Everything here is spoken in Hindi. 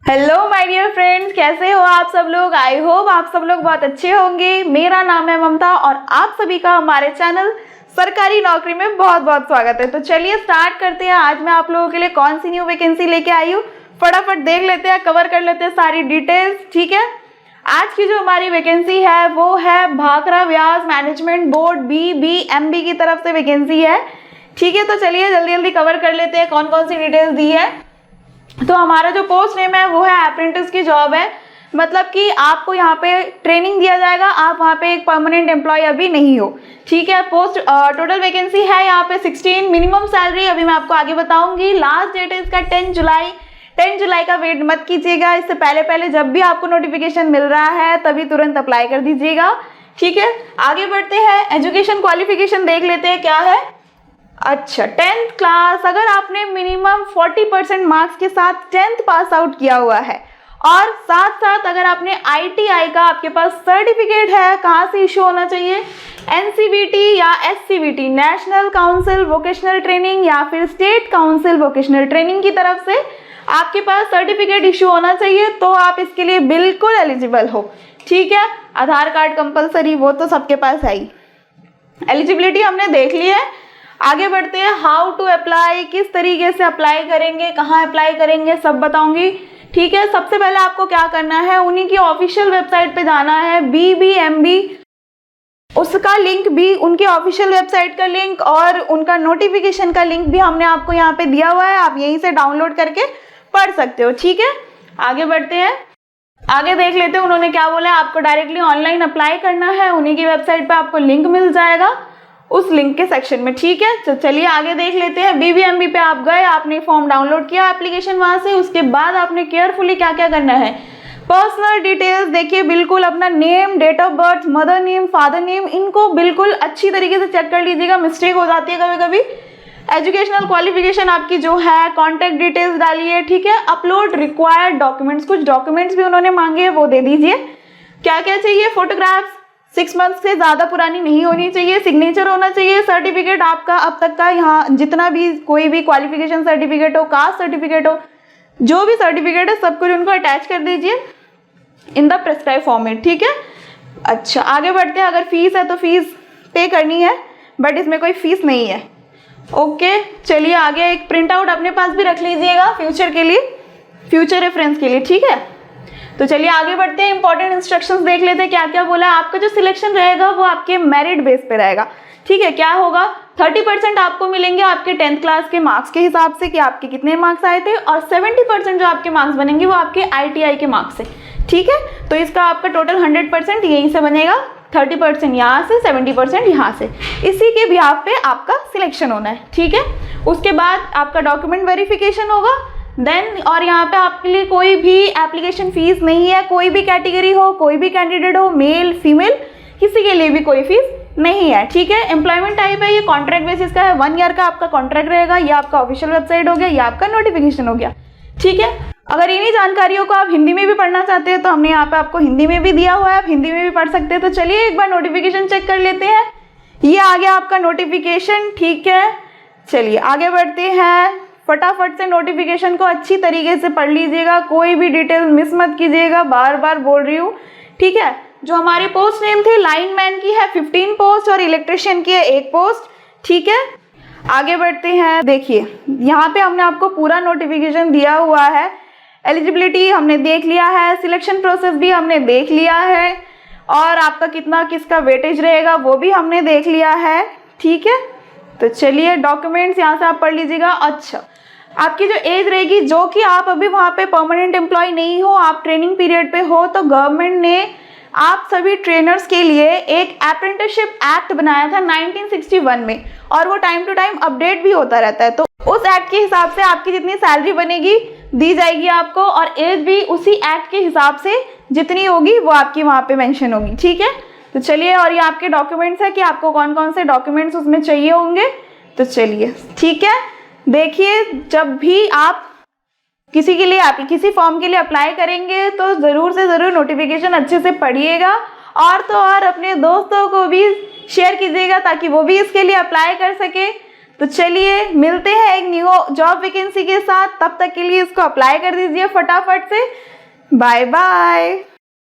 हेलो माय डियर फ्रेंड्स, कैसे हो आप सब लोग। आई होप आप सब लोग बहुत अच्छे होंगे। मेरा नाम है ममता और आप सभी का हमारे चैनल सरकारी नौकरी में बहुत बहुत स्वागत है। तो चलिए स्टार्ट करते हैं। आज मैं आप लोगों के लिए कौन सी न्यू वैकेंसी लेके आई हूँ, फटाफट देख लेते हैं, कवर कर लेते हैं सारी डिटेल्स। ठीक है, आज की जो हमारी वैकेंसी है वो है भाखड़ा व्यास मैनेजमेंट बोर्ड BBMB की तरफ से वैकेंसी है। ठीक है, तो चलिए जल्दी जल्दी कवर कर लेते हैं कौन कौन सी डिटेल्स दी है। तो हमारा जो पोस्ट नेम है वो है अप्रेंटिस की जॉब है, मतलब कि आपको यहाँ पे ट्रेनिंग दिया जाएगा, आप वहाँ पे एक परमानेंट एम्प्लॉय अभी नहीं हो। ठीक है, पोस्ट टोटल वैकेंसी है यहाँ पे 16। मिनिमम सैलरी अभी मैं आपको आगे बताऊंगी। लास्ट डेट है इसका 10 जुलाई। 10 जुलाई का वेट मत कीजिएगा, इससे पहले जब भी आपको नोटिफिकेशन मिल रहा है तभी तुरंत अप्लाई कर दीजिएगा। ठीक है, आगे बढ़ते हैं। एजुकेशन क्वालिफिकेशन देख लेते हैं क्या है। अच्छा, 10th क्लास, अगर आपने मिनिमम 40% मार्क्स के साथ 10th पास आउट किया हुआ है और साथ साथ अगर आपने ITI का आपके पास सर्टिफिकेट है, कहाँ से इशू होना चाहिए, NCVT या SCVT national council vocational training या फिर स्टेट काउंसिल वोकेशनल ट्रेनिंग की तरफ से आपके पास सर्टिफिकेट इशू होना चाहिए, तो आप इसके लिए बिल्कुल एलिजिबल हो। ठीक है, आधार कार्ड कंपलसरी, वो तो सबके पास है ही। एलिजिबिलिटी हमने देख ली है। आगे बढ़ते हैं। हाउ टू अप्लाई, किस तरीके से अप्लाई करेंगे, कहाँ अप्लाई करेंगे, सब बताऊंगी। ठीक है, सबसे पहले आपको क्या करना है, उन्हीं की ऑफिशियल वेबसाइट पे जाना है BBMB, उसका लिंक भी, उनकी ऑफिशियल वेबसाइट का लिंक और उनका नोटिफिकेशन का लिंक भी हमने आपको यहाँ पे दिया हुआ है, आप यहीं से डाउनलोड करके पढ़ सकते हो। ठीक है, आगे बढ़ते हैं। आगे देख लेते हैं उन्होंने क्या बोला है। आपको डायरेक्टली ऑनलाइन अप्लाई करना है, उन्हीं की वेबसाइट पे आपको लिंक मिल जाएगा उस लिंक के सेक्शन में। ठीक है, तो चलिए आगे देख लेते हैं। BBMB पे आप गए, आपने फॉर्म डाउनलोड किया एप्लीकेशन वहां से, उसके बाद आपने केयरफुली क्या क्या करना है, पर्सनल डिटेल्स देखिए, बिल्कुल अपना name, date of birth, mother name, father name, इनको बिल्कुल अच्छी तरीके से चेक कर लीजिएगा, मिस्टेक हो जाती है कभी कभी। एजुकेशनल क्वालिफिकेशन आपकी जो है, कॉन्टैक्ट डिटेल्स डालिए। ठीक है, अपलोड रिक्वायर्ड डॉक्यूमेंट्स, कुछ डॉक्यूमेंट्स भी उन्होंने मांगे हैं वो दे दीजिए। क्या क्या चाहिए, फोटोग्राफ्स 6 मंथ से ज़्यादा पुरानी नहीं होनी चाहिए, सिग्नेचर होना चाहिए, सर्टिफिकेट आपका अब तक का, यहाँ जितना भी कोई भी क्वालिफिकेशन सर्टिफिकेट हो, कास्ट सर्टिफिकेट हो, जो भी सर्टिफिकेट है सब कुछ उनको अटैच कर दीजिए इन द प्रेस्क्राइब फॉर्मेट। ठीक है, अच्छा आगे बढ़ते हैं। अगर फीस है तो फीस पे करनी है, बट इसमें कोई फीस नहीं है। ओके, चलिए आगे। एक प्रिंट आउट अपने पास भी रख लीजिएगा फ्यूचर के लिए, फ्यूचर रेफरेंस के लिए। ठीक है, तो चलिए आगे बढ़ते हैं। इंपॉर्टेंट इंस्ट्रक्शंस देख लेते हैं क्या क्या बोला है। आपका जो सिलेक्शन रहेगा वो आपके मेरिट बेस पे रहेगा। ठीक है, क्या होगा, 30% आपको मिलेंगे आपके 10th क्लास के मार्क्स के हिसाब से कि आपके कितने मार्क्स आए थे, और 70% जो आपके मार्क्स बनेंगे वो आपके ITI के मार्क्स से। ठीक है, तो इसका आपका टोटल 100% यहीं से बनेगा, 30% यहाँ से, 70% यहाँ से। इसी के बिहाफ पे आपका सिलेक्शन होना है। ठीक है, उसके बाद आपका डॉक्यूमेंट वेरिफिकेशन होगा देन, और यहाँ पे आपके लिए कोई भी एप्लीकेशन फीस नहीं है। कोई भी कैटेगरी हो, कोई भी कैंडिडेट हो, मेल फीमेल, किसी के लिए भी कोई फीस नहीं है। ठीक है, एम्प्लॉयमेंट टाइप है ये कॉन्ट्रैक्ट बेसिस का है, 1 ईयर का आपका कॉन्ट्रैक्ट रहेगा। ये आपका ऑफिशियल वेबसाइट हो गया, ये आपका नोटिफिकेशन हो गया। ठीक है, अगर इन्हीं जानकारियों को आप हिंदी में भी पढ़ना चाहते हैं तो हमने यहाँ पे आपको हिंदी में भी दिया हुआ है, आप हिंदी में भी पढ़ सकते हैं। तो चलिए एक बार नोटिफिकेशन चेक कर लेते हैं। ये आ गया आपका नोटिफिकेशन। ठीक है, चलिए आगे बढ़ते हैं। फटाफट से नोटिफिकेशन को अच्छी तरीके से पढ़ लीजिएगा, कोई भी डिटेल मिस मत कीजिएगा, बार बार बोल रही हूँ। ठीक है, जो हमारी पोस्ट नेम थी, लाइनमैन की है 15 पोस्ट और इलेक्ट्रिशियन की है 1 पोस्ट। ठीक है, आगे बढ़ते हैं। देखिए यहाँ पे हमने आपको पूरा नोटिफिकेशन दिया हुआ है, एलिजिबिलिटी हमने देख लिया है, सिलेक्शन प्रोसेस भी हमने देख लिया है, और आपका कितना किसका वेटेज रहेगा वो भी हमने देख लिया है। ठीक है, तो चलिए डॉक्यूमेंट्स यहाँ से आप पढ़ लीजिएगा। अच्छा, आपकी जो एज रहेगी, जो कि आप अभी वहाँ पे परमानेंट एम्प्लॉय नहीं हो, आप ट्रेनिंग पीरियड पे हो, तो गवर्नमेंट ने आप सभी ट्रेनर्स के लिए एक अप्रेंटिसशिप एक्ट बनाया था 1961 में, और वो टाइम टू टाइम अपडेट भी होता रहता है। तो उस एक्ट के हिसाब से आपकी जितनी सैलरी बनेगी दी जाएगी आपको, और एज भी उसी एक्ट के हिसाब से जितनी होगी वो आपकी वहाँ पे मेंशन होगी। ठीक है, तो चलिए, और ये आपके डॉक्यूमेंट्स है कि आपको कौन कौन से डॉक्यूमेंट्स उसमें चाहिए होंगे। तो चलिए ठीक है, देखिए जब भी आप किसी के लिए, आप किसी फॉर्म के लिए अप्लाई करेंगे तो ज़रूर से ज़रूर नोटिफिकेशन अच्छे से पढ़िएगा, और तो और अपने दोस्तों को भी शेयर कीजिएगा ताकि वो भी इसके लिए अप्लाई कर सके। तो चलिए मिलते हैं एक न्यू जॉब वैकेंसी के साथ, तब तक के लिए इसको अप्लाई कर दीजिए फटाफट से। Bye bye.